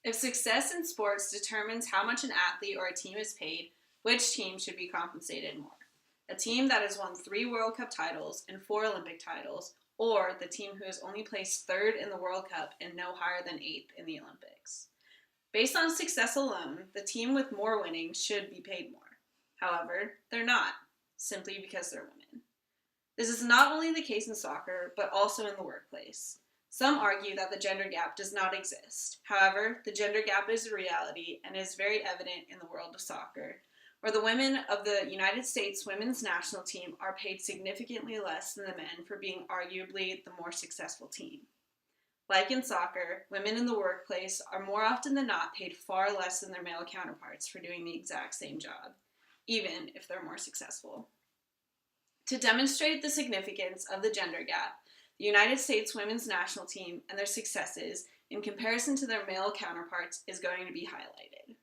If success in sports determines how much an athlete or a team is paid, which team should be compensated more? A team that has won 3 World Cup titles and 4 Olympic titles, or the team who has only placed 3rd in the World Cup and no higher than 8th in the Olympics? Based on success alone, the team with more winning should be paid more. However, they're not, simply because they're women. This is not only the case in soccer, but also in the workplace. Some argue that the gender gap does not exist. However, the gender gap is a reality and is very evident in the world of soccer, where the women of the United States women's national team are paid significantly less than the men for being arguably the more successful team. Like in soccer, women in the workplace are more often than not paid far less than their male counterparts for doing the exact same job, even if they're more successful. To demonstrate the significance of the gender gap, the United States women's national team and their successes in comparison to their male counterparts is going to be highlighted.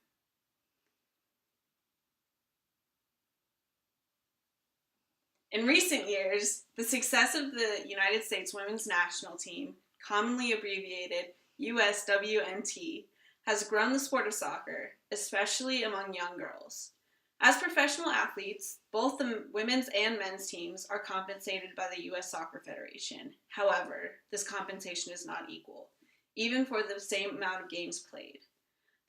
In recent years, the success of the United States women's national team, commonly abbreviated USWNT, has grown the sport of soccer, especially among young girls. As professional athletes, both the women's and men's teams are compensated by the U.S. Soccer Federation. However, this compensation is not equal, even for the same amount of games played.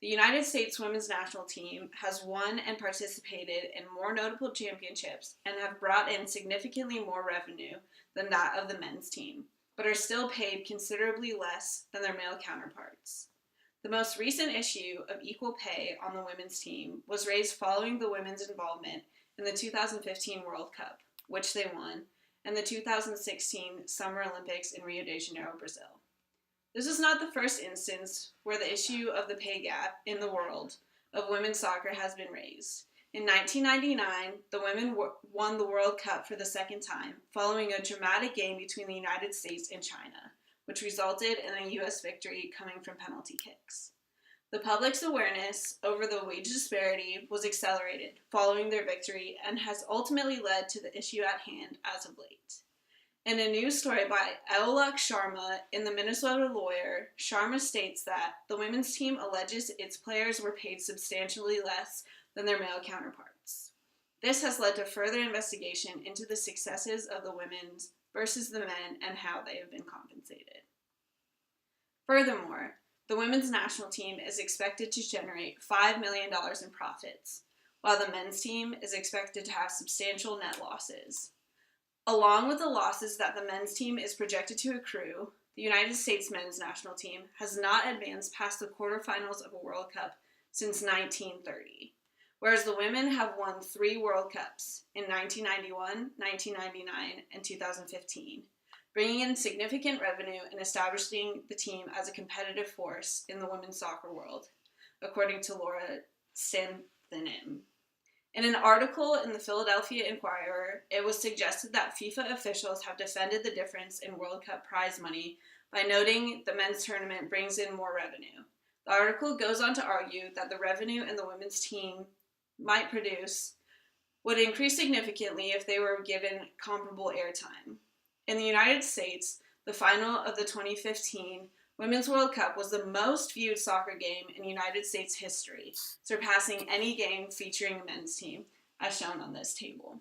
The United States women's national team has won and participated in more notable championships and have brought in significantly more revenue than that of the men's team, but are still paid considerably less than their male counterparts. The most recent issue of equal pay on the women's team was raised following the women's involvement in the 2015 World Cup, which they won, and the 2016 Summer Olympics in Rio de Janeiro, Brazil. This is not the first instance where the issue of the pay gap in the world of women's soccer has been raised. In 1999, the women won the World Cup for the second time, following a dramatic game between the United States and China, which resulted in a U.S. victory coming from penalty kicks. The public's awareness over the wage disparity was accelerated following their victory and has ultimately led to the issue at hand as of late. In a news story by Alok Sharma in the Minnesota Lawyer, Sharma states that the women's team alleges its players were paid substantially less than their male counterparts. This has led to further investigation into the successes of the women's versus the men and how they have been compensated. Furthermore, the women's national team is expected to generate $5 million in profits, while the men's team is expected to have substantial net losses. Along with the losses that the men's team is projected to accrue, the United States men's national team has not advanced past the quarterfinals of a World Cup since 1930, whereas the women have won 3 World Cups in 1991, 1999, and 2015, bringing in significant revenue and establishing the team as a competitive force in the women's soccer world, according to Laura Santhanim. In an article in the Philadelphia Inquirer, it was suggested that FIFA officials have defended the difference in World Cup prize money by noting the men's tournament brings in more revenue. The article goes on to argue that the revenue in the women's team might produce would increase significantly if they were given comparable airtime. In the United States, the final of the 2015 Women's World Cup was the most viewed soccer game in United States history, surpassing any game featuring a men's team, as shown on this table.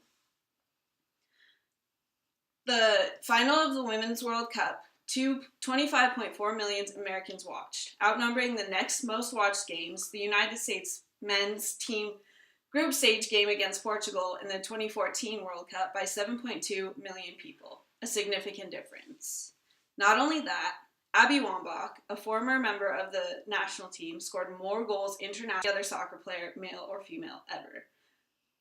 The final of the Women's World Cup, 25.4 million Americans watched. Outnumbering the next most watched games, the United States men's team group stage game against Portugal in the 2014 World Cup by 7.2 million people, a significant difference. Not only that, Abby Wambach, a former member of the national team, scored more goals internationally than any other soccer player, male or female, ever.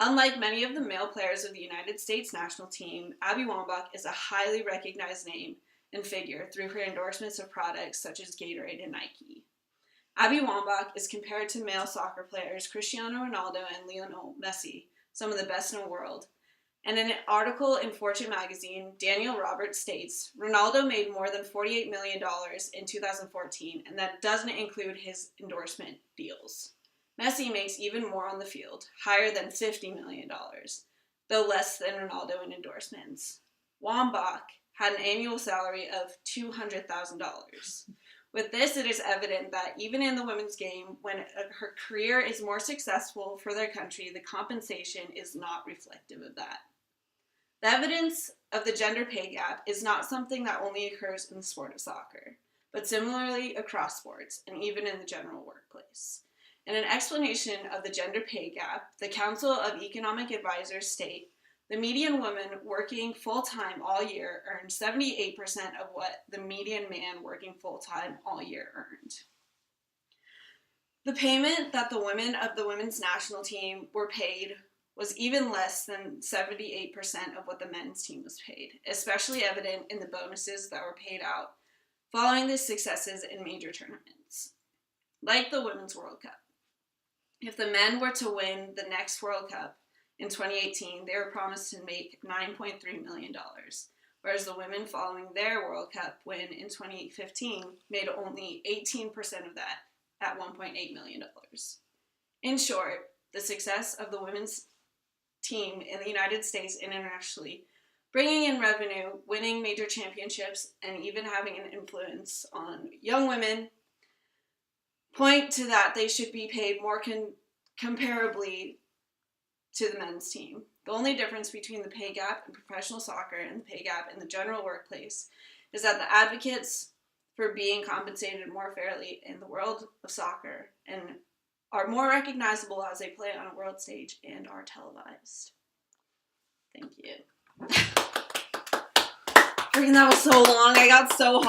Unlike many of the male players of the United States national team, Abby Wambach is a highly recognized name and figure through her endorsements of products such as Gatorade and Nike. Abby Wambach is compared to male soccer players Cristiano Ronaldo and Lionel Messi, some of the best in the world. And in an article in Fortune magazine, Daniel Roberts states, Ronaldo made more than $48 million in 2014, and that doesn't include his endorsement deals. Messi makes even more on the field, higher than $50 million, though less than Ronaldo in endorsements. Wambach had an annual salary of $200,000, With this, it is evident that even in the women's game, when her career is more successful for their country, the compensation is not reflective of that. The evidence of the gender pay gap is not something that only occurs in the sport of soccer, but similarly across sports and even in the general workplace. In an explanation of the gender pay gap, the Council of Economic Advisors state, the median woman working full-time all year earned 78% of what the median man working full-time all year earned. The payment that the women of the women's national team were paid was even less than 78% of what the men's team was paid, especially evident in the bonuses that were paid out following the successes in major tournaments, like the Women's World Cup. If the men were to win the next World Cup in 2018, they were promised to make $9.3 million, whereas the women following their World Cup win in 2015 made only 18% of that at $1.8 million. In short, the success of the women's team in the United States and internationally, bringing in revenue, winning major championships, and even having an influence on young women, point to that they should be paid more comparably to the men's team. The only difference between the pay gap in professional soccer and the pay gap in the general workplace is that the advocates for being compensated more fairly in the world of soccer and are more recognizable as they play on a world stage and are televised. Thank you. Freaking, that was so long. I got so hot.